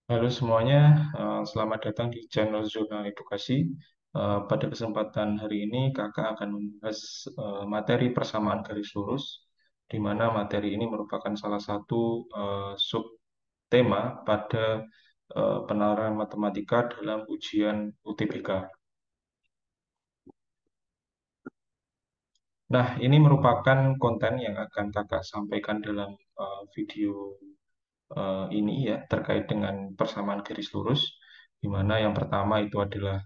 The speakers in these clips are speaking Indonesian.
Halo semuanya, selamat datang di channel Jurnal Edukasi. Pada kesempatan hari ini, kakak akan membahas materi persamaan garis lurus, di mana materi ini merupakan salah satu subtema pada penalaran matematika dalam ujian UTBK. Nah, ini merupakan konten yang akan kakak sampaikan dalam video ini ya terkait dengan persamaan garis lurus, di mana yang pertama itu adalah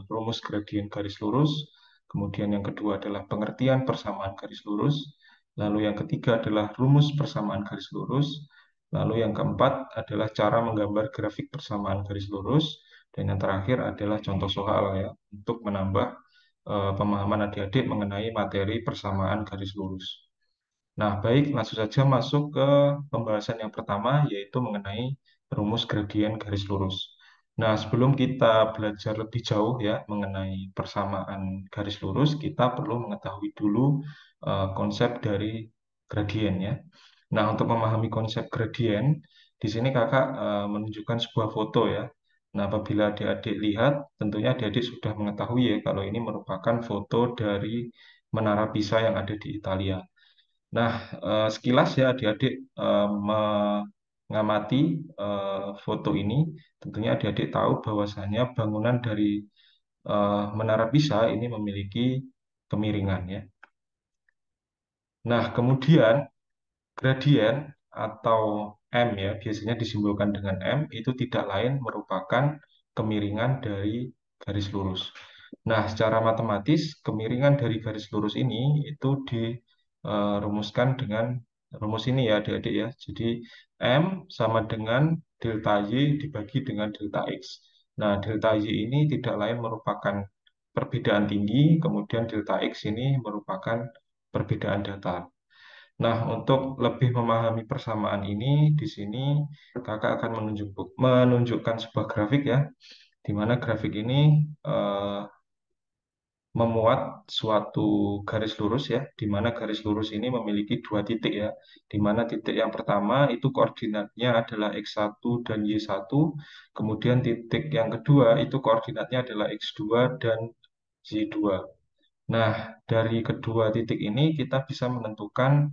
rumus gradien garis lurus, kemudian yang kedua adalah pengertian persamaan garis lurus, lalu yang ketiga adalah rumus persamaan garis lurus, lalu yang keempat adalah cara menggambar grafik persamaan garis lurus, dan yang terakhir adalah contoh soal ya untuk menambah pemahaman adik-adik mengenai materi persamaan garis lurus. Nah, baik, langsung saja masuk ke pembahasan yang pertama, yaitu mengenai rumus gradien garis lurus. Nah, sebelum kita belajar lebih jauh ya mengenai persamaan garis lurus, kita perlu mengetahui dulu konsep dari gradien ya. Nah, untuk memahami konsep gradien, di sini kakak menunjukkan sebuah foto ya. Nah, apabila adik-adik lihat, tentunya adik-adik sudah mengetahui ya kalau ini merupakan foto dari Menara Pisa yang ada di Italia. Nah, sekilas ya adik-adik mengamati foto ini, tentunya adik-adik tahu bahwasannya bangunan dari Menara Pisa ini memiliki kemiringan ya. Nah, kemudian gradien atau M ya, biasanya disimbolkan dengan M, itu tidak lain merupakan kemiringan dari garis lurus. Nah, secara matematis, kemiringan dari garis lurus ini itu dirumuskan dengan rumus ini ya, adik-adik ya. Jadi, M sama dengan delta Y dibagi dengan delta X. Nah, delta Y ini tidak lain merupakan perbedaan tinggi, kemudian delta X ini merupakan perbedaan datar. Nah, untuk lebih memahami persamaan ini, di sini kakak akan menunjukkan sebuah grafik ya, di mana grafik ini eh, memuat suatu garis lurus ya, di mana garis lurus ini memiliki dua titik ya, di mana titik yang pertama itu koordinatnya adalah x1 dan y1, kemudian titik yang kedua itu koordinatnya adalah x2 dan y2. Nah, dari kedua titik ini kita bisa menentukan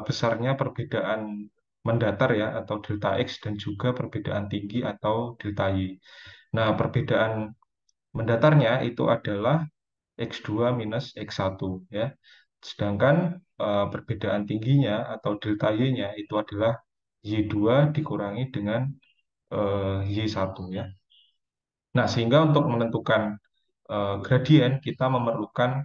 besarnya perbedaan mendatar ya atau delta X dan juga perbedaan tinggi atau delta Y. Nah, perbedaan mendatarnya itu adalah X2 minus X1 ya. Sedangkan perbedaan tingginya atau delta Y-nya itu adalah Y2 dikurangi dengan Y1 ya. Nah, sehingga untuk menentukan gradien kita memerlukan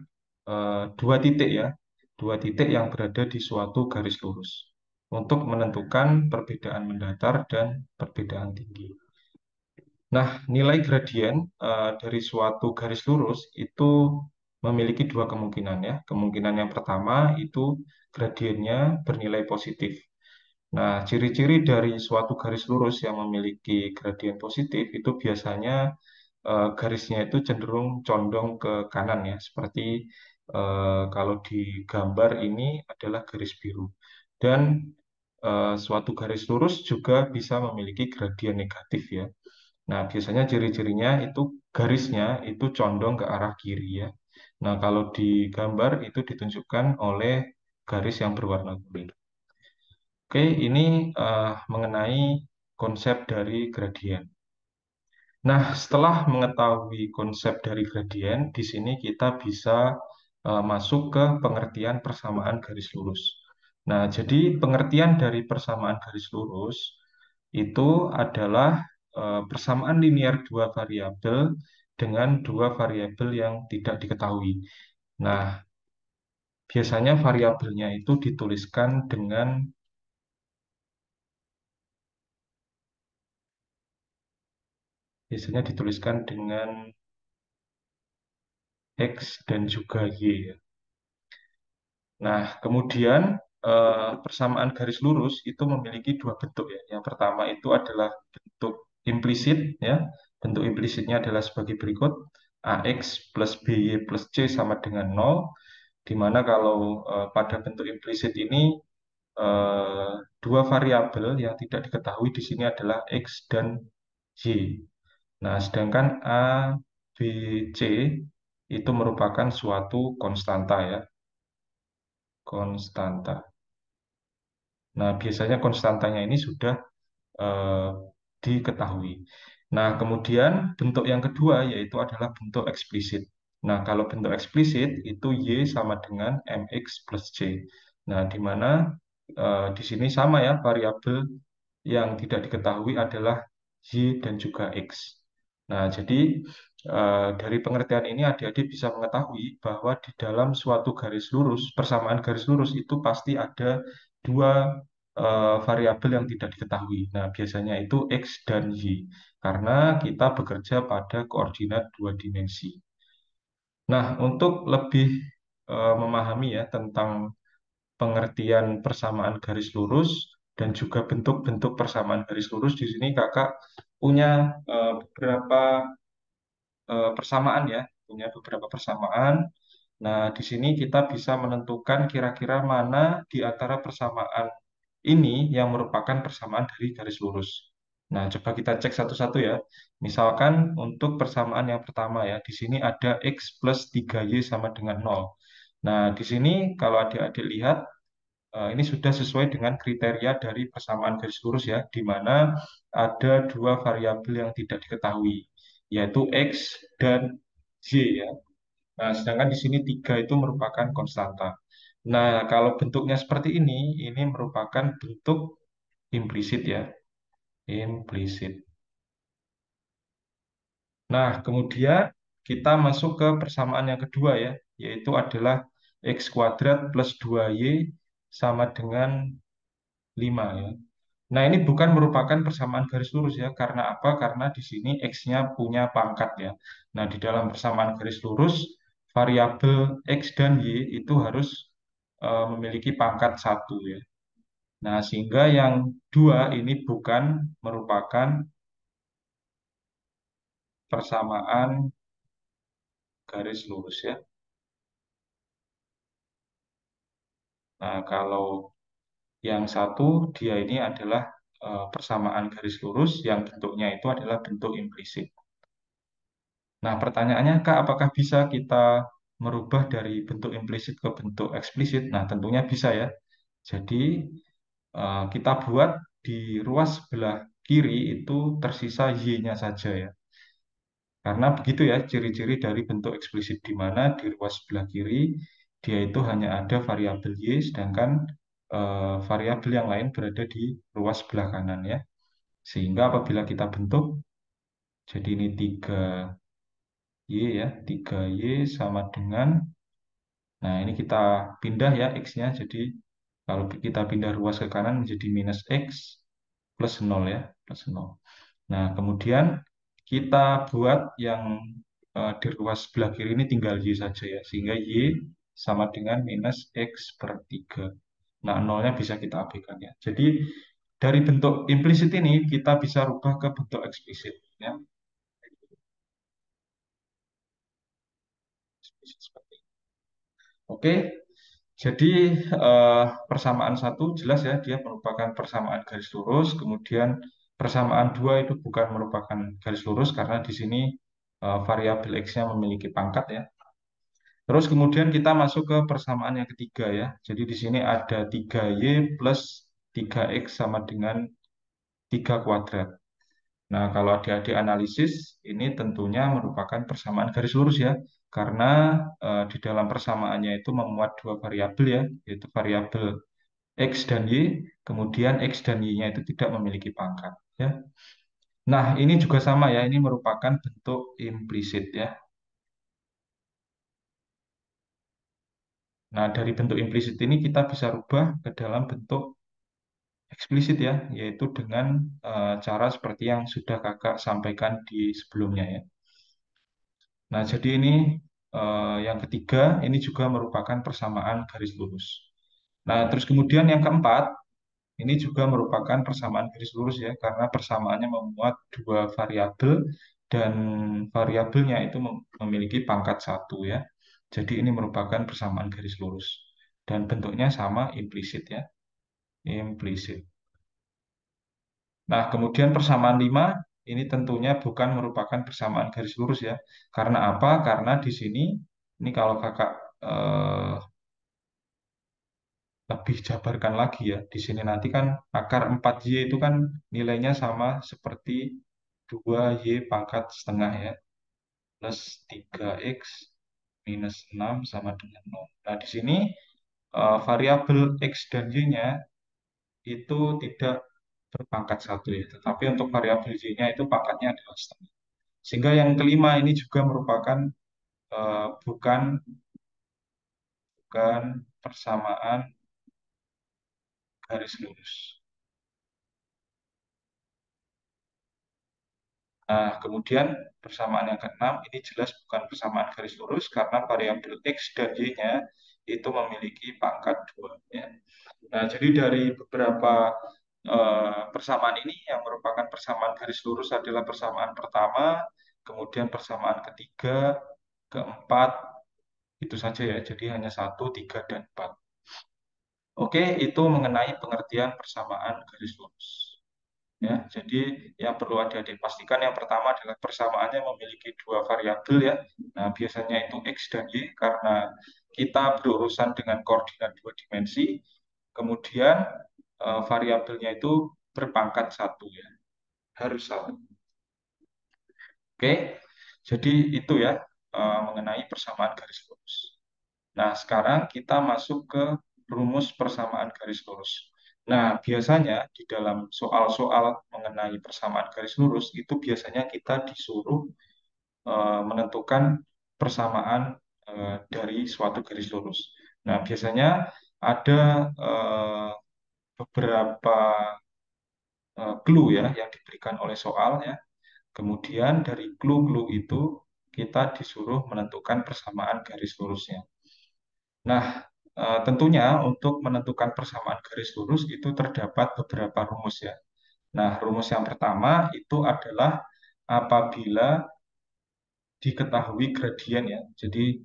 dua titik ya, dua titik yang berada di suatu garis lurus untuk menentukan perbedaan mendatar dan perbedaan tinggi. Nah, nilai gradien dari suatu garis lurus itu memiliki dua kemungkinan ya. Kemungkinan yang pertama itu gradiennya bernilai positif. Nah, ciri-ciri dari suatu garis lurus yang memiliki gradien positif itu biasanya garisnya itu cenderung condong ke kanan ya, seperti kalau di gambar ini adalah garis biru. Dan suatu garis lurus juga bisa memiliki gradien negatif ya. Nah, biasanya ciri-cirinya itu garisnya itu condong ke arah kiri ya. Nah, kalau di gambar itu ditunjukkan oleh garis yang berwarna kuning. Oke, ini mengenai konsep dari gradien. Nah, setelah mengetahui konsep dari gradien, di sini kita bisa masuk ke pengertian persamaan garis lurus. Nah, jadi pengertian dari persamaan garis lurus itu adalah persamaan linear dua variabel dengan dua variabel yang tidak diketahui. Nah, biasanya variabelnya itu dituliskan dengan X dan juga Y. Nah, kemudian persamaan garis lurus itu memiliki dua bentuk ya. Yang pertama itu adalah bentuk implisit ya. Bentuk implisitnya adalah sebagai berikut: AX plus BY plus C sama dengan 0, di mana kalau pada bentuk implisit ini dua variabel yang tidak diketahui di sini adalah X dan Y. Nah, sedangkan A, B, C itu merupakan suatu konstanta ya, konstanta. Nah, biasanya konstantanya ini sudah eh, diketahui. Nah, kemudian bentuk yang kedua yaitu adalah bentuk eksplisit. Nah, kalau bentuk eksplisit itu Y sama dengan MX plus C. Nah, di mana di sini sama ya, variabel yang tidak diketahui adalah Y dan juga X. Nah, jadi dari pengertian ini adik-adik bisa mengetahui bahwa di dalam suatu garis lurus, persamaan garis lurus itu pasti ada dua variabel yang tidak diketahui. Nah, biasanya itu X dan Y, karena kita bekerja pada koordinat dua dimensi. Nah, untuk lebih memahami ya tentang pengertian persamaan garis lurus dan juga bentuk-bentuk persamaan garis lurus, di sini kakak punya beberapa persamaan ya, punya beberapa persamaan. Nah, di sini kita bisa menentukan kira-kira mana di antara persamaan ini yang merupakan persamaan dari garis lurus. Nah, coba kita cek satu-satu ya. Misalkan untuk persamaan yang pertama ya, di sini ada X plus 3Y sama dengan 0. Nah, di sini kalau adik-adik lihat, ini sudah sesuai dengan kriteria dari persamaan garis lurus ya, di mana ada dua variabel yang tidak diketahui, yaitu X dan Y ya. Nah, sedangkan di sini 3 itu merupakan konstanta. Nah, kalau bentuknya seperti ini merupakan bentuk implisit ya, implisit. Nah, kemudian kita masuk ke persamaan yang kedua ya, yaitu adalah X kuadrat plus 2Y sama dengan 5 ya. Nah, ini bukan merupakan persamaan garis lurus ya. Karena apa? Karena di sini X-nya punya pangkat ya. Nah, di dalam persamaan garis lurus, variabel X dan Y itu harus memiliki pangkat satu ya. Nah, sehingga yang dua ini bukan merupakan persamaan garis lurus ya. Nah, kalau yang satu, dia ini adalah persamaan garis lurus yang bentuknya itu adalah bentuk implisit. Nah, pertanyaannya, Kak, apakah bisa kita merubah dari bentuk implisit ke bentuk eksplisit? Nah, tentunya bisa ya. Jadi, kita buat di ruas sebelah kiri itu tersisa Y-nya saja ya. Karena begitu ya ciri-ciri dari bentuk eksplisit, di mana di ruas sebelah kiri dia itu hanya ada variabel Y, sedangkan variabel yang lain berada di ruas sebelah kanan ya. Sehingga apabila kita bentuk, jadi ini 3Y ya, 3Y sama dengan, nah ini kita pindah ya X-nya, jadi kalau kita pindah ruas ke kanan menjadi minus X plus 0 ya, plus 0. Nah, kemudian kita buat yang di ruas sebelah kiri ini tinggal Y saja ya, sehingga Y sama dengan minus X per 3. Nah, nolnya bisa kita abaikan ya. Jadi, dari bentuk implisit ini kita bisa rubah ke bentuk eksplisit ya. Eksplisit seperti ini. Oke, jadi persamaan satu jelas ya, dia merupakan persamaan garis lurus, kemudian persamaan dua itu bukan merupakan garis lurus karena di sini variabel X-nya memiliki pangkat ya. Terus kemudian kita masuk ke persamaan yang ketiga ya. Jadi di sini ada 3Y plus 3X sama dengan 3 kuadrat. Nah, kalau adik-adik analisis, ini tentunya merupakan persamaan garis lurus ya. Karena di dalam persamaannya itu memuat dua variabel ya, yaitu variabel X dan Y, kemudian X dan Y-nya itu tidak memiliki pangkat ya. Nah, ini juga sama ya, ini merupakan bentuk implisit ya. Nah, dari bentuk implisit ini kita bisa rubah ke dalam bentuk eksplisit ya, yaitu dengan cara seperti yang sudah kakak sampaikan di sebelumnya ya. Nah, jadi ini yang ketiga, ini juga merupakan persamaan garis lurus. Nah, terus kemudian yang keempat, ini juga merupakan persamaan garis lurus ya, karena persamaannya memuat dua variabel dan variabelnya itu memiliki pangkat satu ya. Jadi ini merupakan persamaan garis lurus dan bentuknya sama implisit ya, implisit. Nah, kemudian persamaan 5 ini tentunya bukan merupakan persamaan garis lurus ya. Karena apa? Karena di sini, ini kalau kakak eh, lebih jabarkan lagi ya, di sini nanti kan akar 4Y itu kan nilainya sama seperti 2Y pangkat setengah ya, plus 3X minus 6 sama dengan 0. Nah, di sini variabel X dan Y-nya itu tidak berpangkat satu ya, tetapi untuk variabel Y-nya itu pangkatnya adalah setengah. Sehingga yang kelima ini juga merupakan bukan bukan persamaan garis lurus. Nah, kemudian persamaan yang keenam ini jelas bukan persamaan garis lurus karena variabel X dan Y-nya itu memiliki pangkat 2 ya. Nah, jadi dari beberapa persamaan ini yang merupakan persamaan garis lurus adalah persamaan pertama, kemudian persamaan ketiga, keempat, itu saja ya. Jadi hanya satu, tiga, dan empat. Oke, itu mengenai pengertian persamaan garis lurus. Ya, jadi yang perlu adik-adik pastikan yang pertama adalah persamaannya memiliki dua variabel ya. Nah, biasanya itu X dan Y karena kita berurusan dengan koordinat dua dimensi. Kemudian variabelnya itu berpangkat satu ya, harus satu. Oke, jadi itu ya mengenai persamaan garis lurus. Nah, sekarang kita masuk ke rumus persamaan garis lurus. Nah, biasanya di dalam soal-soal mengenai persamaan garis lurus itu biasanya kita disuruh menentukan persamaan dari suatu garis lurus. Nah, biasanya ada beberapa clue ya yang diberikan oleh soal ya. Kemudian dari clue-clue itu kita disuruh menentukan persamaan garis lurusnya. Nah, tentunya untuk menentukan persamaan garis lurus itu terdapat beberapa rumus ya. Nah, rumus yang pertama itu adalah apabila diketahui gradien ya. Jadi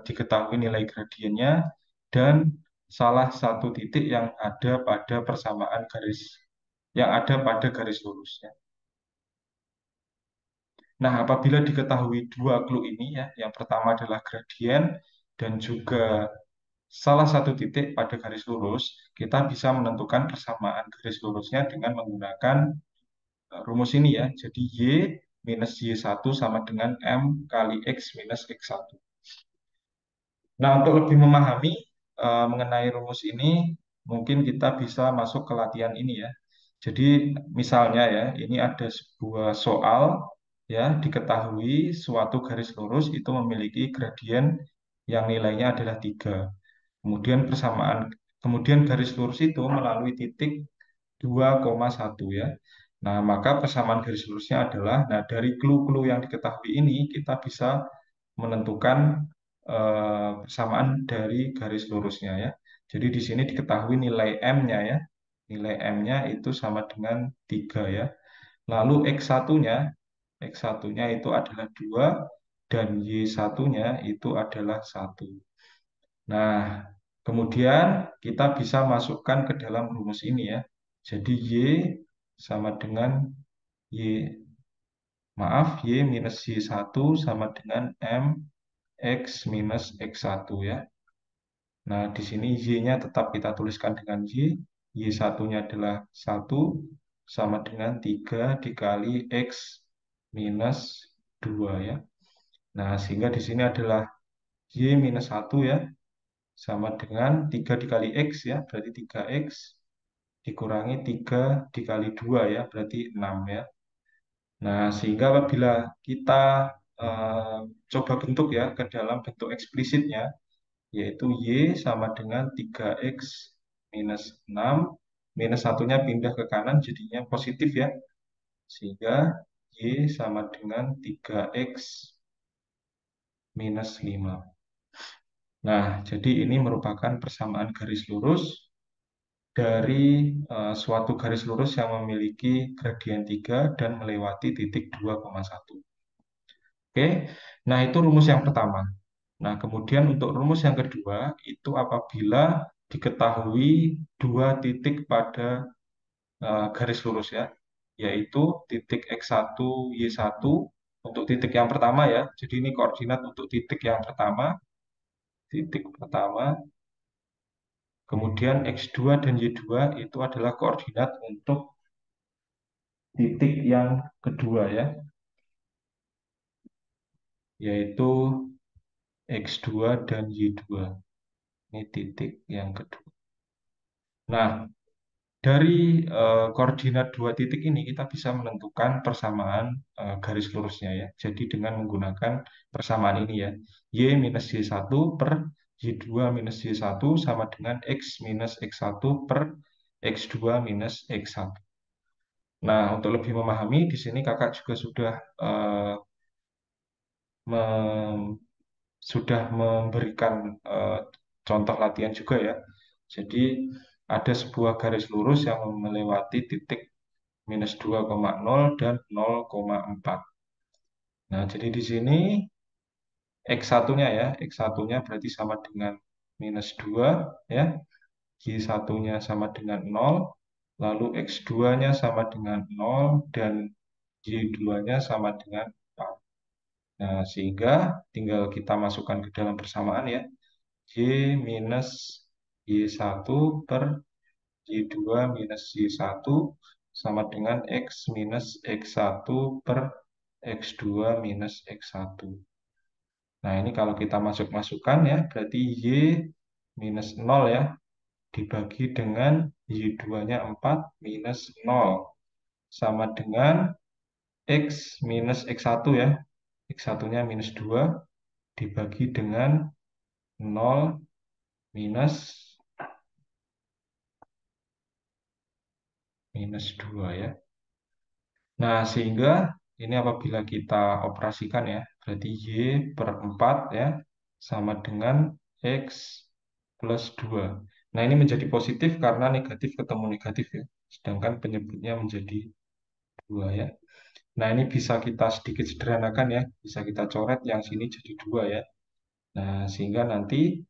diketahui nilai gradiennya dan salah satu titik yang ada pada persamaan garis yang ada pada garis lurusnya. Nah, apabila diketahui dua clue ini ya, yang pertama adalah gradien dan juga salah satu titik pada garis lurus, kita bisa menentukan persamaan garis lurusnya dengan menggunakan rumus ini ya. Jadi Y minus Y1 sama dengan M kali X minus X1. Nah, untuk lebih memahami mengenai rumus ini, mungkin kita bisa masuk ke latihan ini ya. Jadi, misalnya ya, ini ada sebuah soal ya, diketahui suatu garis lurus itu memiliki gradien yang nilainya adalah 3. Kemudian garis lurus itu melalui titik 2,1 ya. Nah, maka persamaan garis lurusnya adalah, nah dari clue-clue yang diketahui ini kita bisa menentukan persamaan dari garis lurusnya ya. Jadi di sini diketahui nilai M-nya ya. Nilai M-nya itu sama dengan 3 ya. Lalu X1-nya itu adalah 2 dan Y1-nya itu adalah 1. Nah, kemudian kita bisa masukkan ke dalam rumus ini ya. Jadi sama dengan Y, Y minus Y1 sama dengan M X minus X1 ya. Nah, di sini Y-nya tetap kita tuliskan dengan Y. Y1-nya adalah 1 sama dengan 3 dikali X minus 2 ya. Nah, sehingga di sini adalah Y minus 1 ya, sama dengan 3 dikali X ya, berarti 3X dikurangi 3 dikali 2 ya, berarti 6 ya. Nah, sehingga apabila kita eh, coba bentuk ya ke dalam bentuk eksplisitnya, yaitu Y sama dengan 3X minus 6, minus satunya pindah ke kanan jadinya positif ya, sehingga Y sama dengan 3X minus 5. Nah, jadi ini merupakan persamaan garis lurus dari suatu garis lurus yang memiliki gradien 3 dan melewati titik 2,1. Oke, nah itu rumus yang pertama. Nah, kemudian untuk rumus yang kedua, itu apabila diketahui dua titik pada garis lurus ya. yaitu titik X1, Y1 untuk titik yang pertama ya. Jadi ini koordinat untuk titik yang pertama, titik pertama. Kemudian X2 dan Y2 itu adalah koordinat untuk titik yang kedua ya, yaitu X2 dan Y2. Ini titik yang kedua. Nah, dari koordinat dua titik ini kita bisa menentukan persamaan garis lurusnya ya. Jadi dengan menggunakan persamaan ini ya. Y minus Y1 per Y2 minus Y1 sama dengan X minus X1 per X2 minus X1. Nah, untuk lebih memahami, di sini kakak juga sudah eh, mem- sudah memberikan eh, contoh latihan juga ya. Jadi ada sebuah garis lurus yang melewati titik minus 2,0 dan 0,4. Nah, jadi di sini X1-nya ya, X1-nya berarti sama dengan minus 2 ya, Y1-nya sama dengan 0, lalu X2-nya sama dengan 0, dan Y2-nya sama dengan 4. Nah, sehingga tinggal kita masukkan ke dalam persamaan ya, Y minus Y1 per Y2 minus Y1 sama dengan X minus X1 per X2 minus X1. Nah, ini kalau kita masuk-masukkan ya, berarti Y minus 0 ya, dibagi dengan Y2-nya 4 minus 0. Sama dengan X minus X1 ya, X1-nya minus 2, dibagi dengan 0 minus minus 2 ya. Nah, sehingga ini apabila kita operasikan ya, berarti Y per 4 ya, sama dengan X plus 2. Nah, ini menjadi positif karena negatif ketemu negatif ya. Sedangkan penyebutnya menjadi 2 ya. Nah, ini bisa kita sedikit sederhanakan ya. Bisa kita coret yang sini jadi 2 ya. Nah, sehingga nanti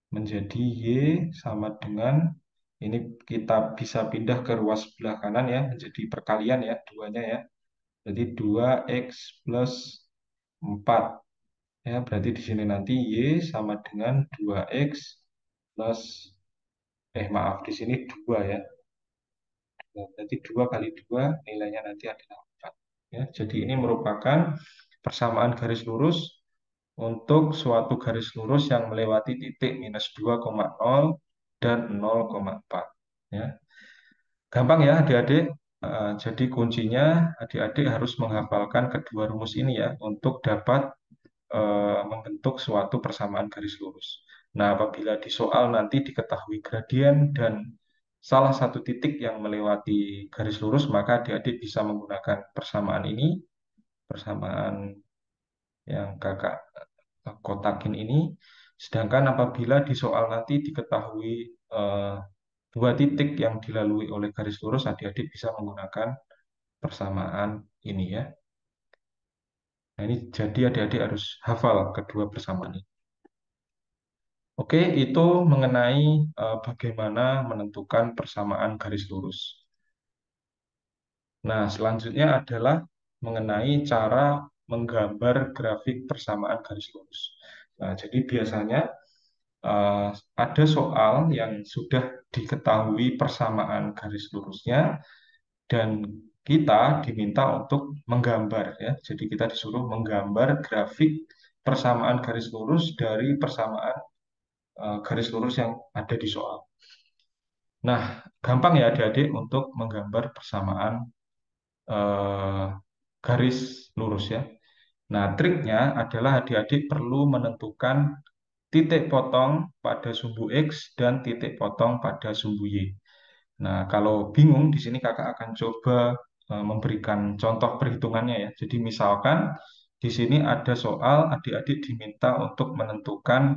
menjadi Y sama dengan, ini kita bisa pindah ke ruas sebelah kanan ya, menjadi perkalian ya, duanya ya. Jadi 2x plus 4. Ya, berarti di sini nanti Y sama dengan 2x plus, maaf, di sini 2 ya. Nah, berarti 2 kali 2 nilainya nanti adalah 4. Ya, jadi ini merupakan persamaan garis lurus untuk suatu garis lurus yang melewati titik minus 2,0 dan 0,4. Ya. Gampang ya adik-adik. Jadi kuncinya adik-adik harus menghafalkan kedua rumus ini ya untuk dapat membentuk suatu persamaan garis lurus. Nah, apabila di soal nanti diketahui gradien dan salah satu titik yang melewati garis lurus, maka adik-adik bisa menggunakan persamaan ini, persamaan yang kakak kotakin ini. Sedangkan apabila di soal nanti diketahui eh, dua titik yang dilalui oleh garis lurus, adik-adik bisa menggunakan persamaan ini ya. Nah, ini jadi adik-adik harus hafal kedua persamaan ini. Oke, itu mengenai bagaimana menentukan persamaan garis lurus. Nah, selanjutnya adalah mengenai cara menggambar grafik persamaan garis lurus. Nah, jadi biasanya eh, ada soal yang sudah diketahui persamaan garis lurusnya dan kita diminta untuk menggambar ya. Jadi kita disuruh menggambar grafik persamaan garis lurus dari persamaan garis lurus yang ada di soal. Nah, gampang ya adik-adik untuk menggambar persamaan eh, garis lurus ya. Nah, triknya adalah adik-adik perlu menentukan titik potong pada sumbu X dan titik potong pada sumbu Y. Nah, kalau bingung, di sini kakak akan coba memberikan contoh perhitungannya ya. Jadi misalkan di sini ada soal adik-adik diminta untuk menentukan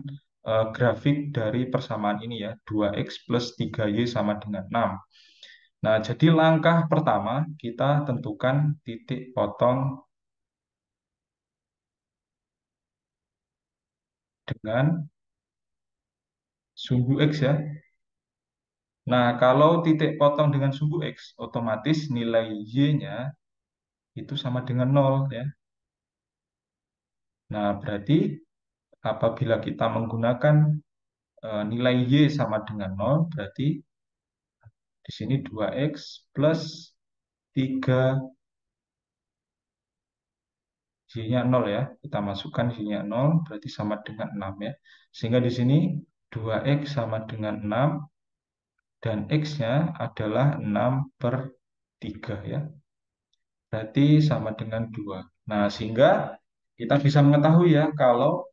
grafik dari persamaan ini ya, 2x plus 3y sama dengan 6. Nah, jadi langkah pertama kita tentukan titik potong dengan sumbu X ya. Nah, kalau titik potong dengan sumbu X, otomatis nilai Y-nya itu sama dengan nol ya. Nah, berarti apabila kita menggunakan nilai Y sama dengan nol, berarti di sini 2X plus 3 Y-nya nol ya. Kita masukkan Y-nya nol, berarti sama dengan 6 ya. Sehingga di sini 2X sama dengan 6, dan X-nya adalah 6 per 3 ya. Berarti sama dengan 2. Nah, sehingga kita bisa mengetahui ya, kalau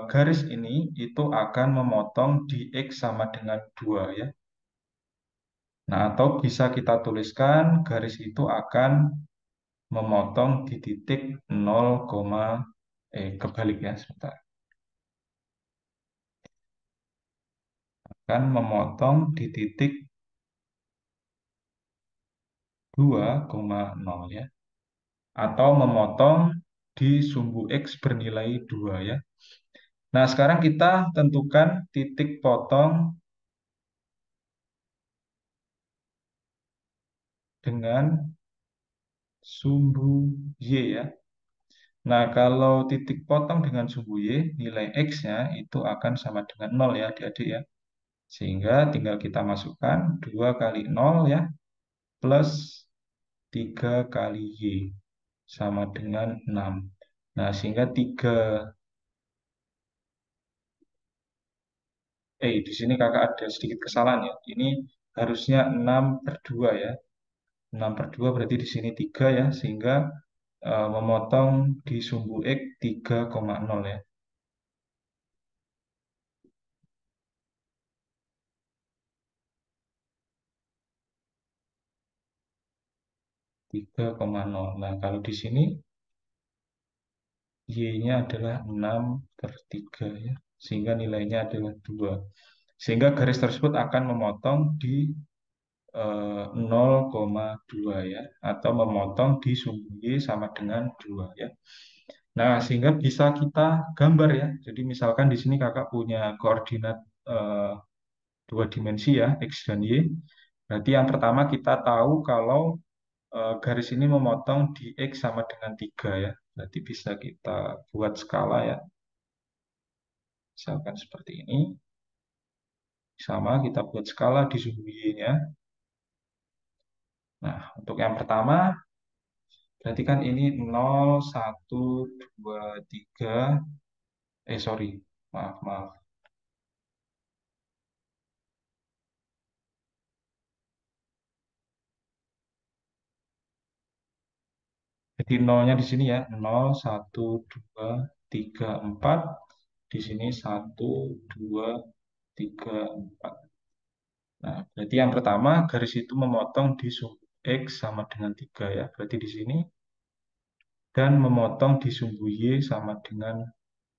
garis ini itu akan memotong di X sama dengan 2 ya. Nah, atau bisa kita tuliskan garis itu akan memotong di titik 0, kebalik ya, sebentar. Akan memotong di titik 2,0 ya. Atau memotong di sumbu X bernilai 2 ya. Nah, sekarang kita tentukan titik potong dengan sumbu Y ya. Nah, kalau titik potong dengan sumbu Y, nilai X-nya itu akan sama dengan 0 ya, adik-adik ya. Sehingga tinggal kita masukkan 2 kali 0 ya, plus 3 kali Y, sama dengan 6. Nah, sehingga di sini kakak ada sedikit kesalahan ya. Ini harusnya 6 per 2 ya. 6 per 2 berarti di sini 3 ya, sehingga memotong di sumbu X 3,0 ya. 3,0. Nah, kalau di sini Y-nya adalah 6 per 3 ya, sehingga nilainya adalah 2. Sehingga garis tersebut akan memotong di 0,2 ya, atau memotong di sumbu Y sama dengan 2 ya. Nah, sehingga bisa kita gambar ya. Jadi misalkan di sini kakak punya koordinat eh, dua dimensi ya, X dan Y. Berarti yang pertama kita tahu kalau garis ini memotong di X sama dengan 3 ya. Berarti bisa kita buat skala ya. Misalkan seperti ini. Sama kita buat skala di sumbu Y-nya. Nah, untuk yang pertama, berarti kan ini 0, 1, 2, 3. Sorry. Maaf, maaf. Jadi nolnya di sini ya. 0, 1, 2, 3, 4. Di sini 1, 2, 3, 4. Nah, berarti yang pertama garis itu memotong di sumbu X sama dengan 3 ya. Berarti di sini. Dan memotong di sumbu Y sama dengan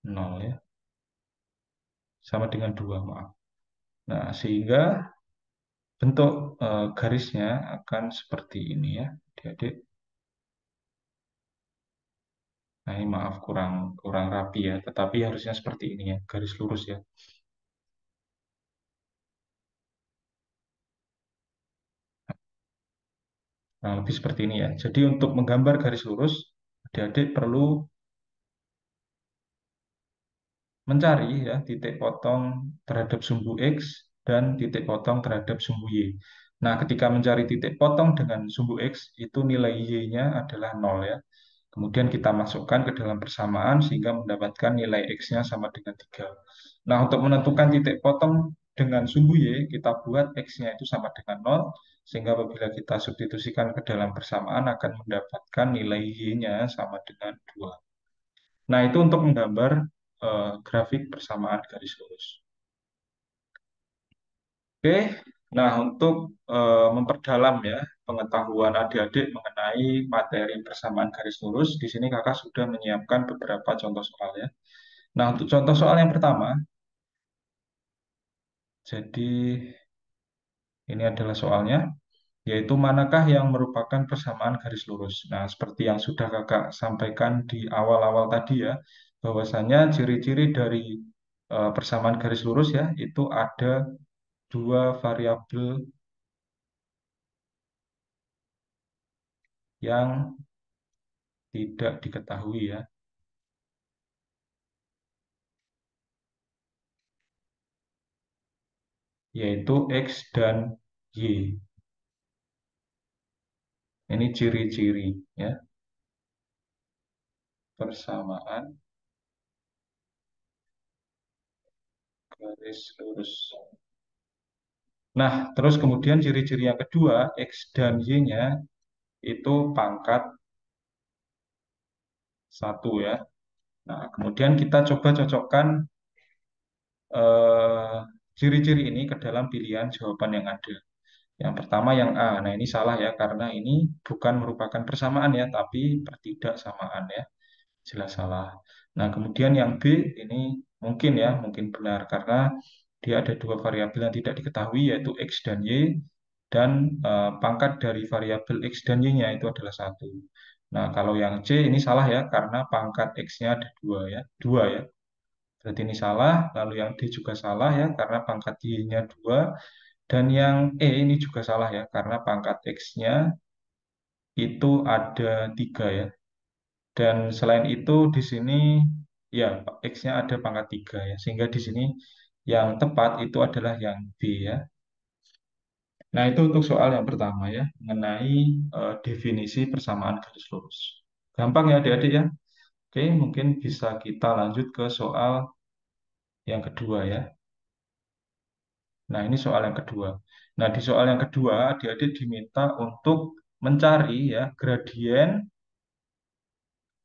0 ya. Sama dengan 2 maaf. Nah, sehingga bentuk garisnya akan seperti ini ya, adik-adik. Nah, ini maaf kurang kurang rapi ya, tetapi harusnya seperti ini ya, garis lurus ya. Nah, lebih seperti ini ya. Jadi untuk menggambar garis lurus, adik-adik perlu mencari ya titik potong terhadap sumbu X dan titik potong terhadap sumbu Y. Nah, ketika mencari titik potong dengan sumbu X, itu nilai Y-nya adalah 0 ya. Kemudian kita masukkan ke dalam persamaan sehingga mendapatkan nilai X-nya sama dengan 3. Nah, untuk menentukan titik potong dengan sumbu Y, kita buat X-nya itu sama dengan 0, sehingga apabila kita substitusikan ke dalam persamaan akan mendapatkan nilai Y-nya sama dengan 2. Nah, itu untuk menggambar grafik persamaan garis lurus. Oke, nah untuk memperdalam ya pengetahuan adik-adik mengenai materi persamaan garis lurus, di sini kakak sudah menyiapkan beberapa contoh soal ya. Nah, untuk contoh soal yang pertama, jadi ini adalah soalnya, yaitu manakah yang merupakan persamaan garis lurus. Nah, seperti yang sudah kakak sampaikan di awal-awal tadi ya, bahwasanya ciri-ciri dari persamaan garis lurus ya, itu ada dua variabel yang tidak diketahui ya, yaitu X dan Y. Ini ciri-ciri ya, persamaan garis lurus. Nah, terus kemudian ciri-ciri yang kedua, X dan Y-nya itu pangkat satu ya. Nah, kemudian kita coba cocokkan eh, ciri-ciri ini ke dalam pilihan jawaban yang ada. Yang pertama yang A. Nah, ini salah ya, karena ini bukan merupakan persamaan ya, tapi pertidaksamaan ya. Jelas salah. Nah, kemudian yang B ini mungkin ya, mungkin benar karena dia ada dua variabel yang tidak diketahui yaitu X dan Y dan pangkat dari variabel X dan Y-nya itu adalah satu. Nah, kalau yang C ini salah ya karena pangkat X-nya ada dua ya, dua ya. Berarti ini salah. Lalu yang D juga salah ya karena pangkat Y-nya dua. Dan yang E ini juga salah ya karena pangkat X-nya itu ada tiga ya. Dan selain itu di sini ya X-nya ada pangkat 3 ya. Sehingga di sini yang tepat itu adalah yang B ya. Nah, itu untuk soal yang pertama ya, mengenai definisi persamaan garis lurus. Gampang ya adik-adik ya. Oke, mungkin bisa kita lanjut ke soal yang kedua ya. Nah, ini soal yang kedua. Nah, di soal yang kedua, adik-adik diminta untuk mencari ya gradien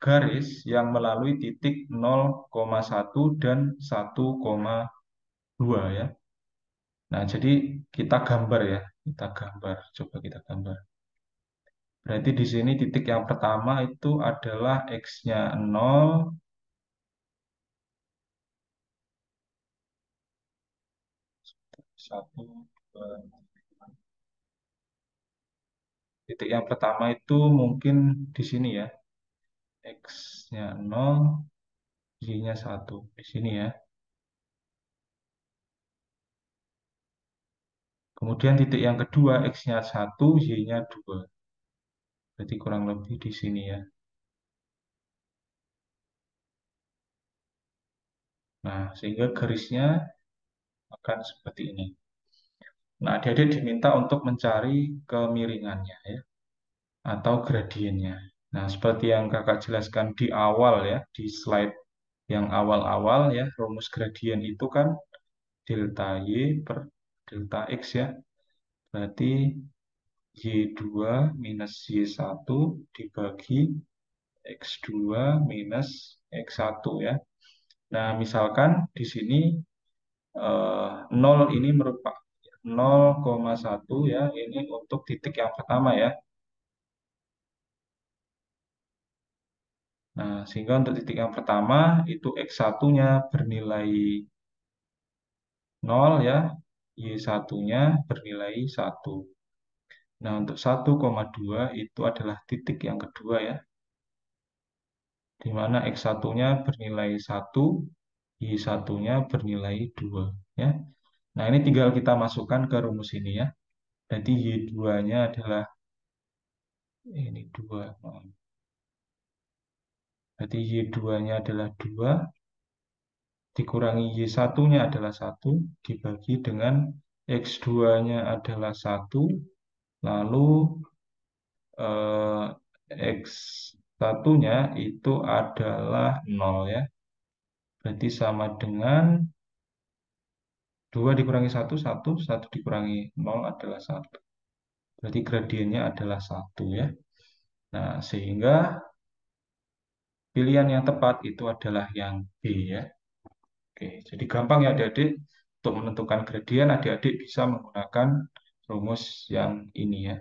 garis yang melalui titik 0,1 dan 1,2 ya. Nah, jadi kita gambar ya, kita gambar. Coba kita gambar. Berarti di sini titik yang pertama itu adalah X-nya 0, 1, 2. Titik yang pertama itu mungkin di sini ya. X-nya 0, Y-nya 1. Di sini ya. Kemudian titik yang kedua, X-nya 1, Y-nya 2. Berarti kurang lebih di sini ya. Nah, sehingga garisnya akan seperti ini. Nah, adik-adik diminta untuk mencari kemiringannya ya, atau gradiennya. Nah, seperti yang kakak jelaskan di awal ya, di slide yang awal-awal ya, rumus gradien itu kan delta Y per delta X ya. Berarti Y2 minus Y1 dibagi X2 minus X1 ya. Nah, misalkan di sini 0 ini merupakan 0,1 ya, ini untuk titik yang pertama ya. Nah, sehingga untuk titik yang pertama itu X1-nya bernilai 0 ya, Y1-nya bernilai 1. Nah, untuk 1,2 itu adalah titik yang kedua ya, di mana X1-nya bernilai 1, Y1-nya bernilai 2 ya. Nah, ini tinggal kita masukkan ke rumus ini ya. Jadi Y2-nya adalah ini 2. Berarti Y2-nya adalah 2, dikurangi Y1-nya adalah 1, dibagi dengan X2-nya adalah 1, lalu eh, X1-nya itu adalah 0 ya. Berarti sama dengan 2 dikurangi 1, 1, 1 dikurangi 0 adalah 1. Berarti gradiennya adalah 1 ya. Nah, sehingga pilihan yang tepat itu adalah yang B ya. Oke, jadi gampang ya adik-adik. Untuk menentukan gradien, adik-adik bisa menggunakan rumus yang ini ya.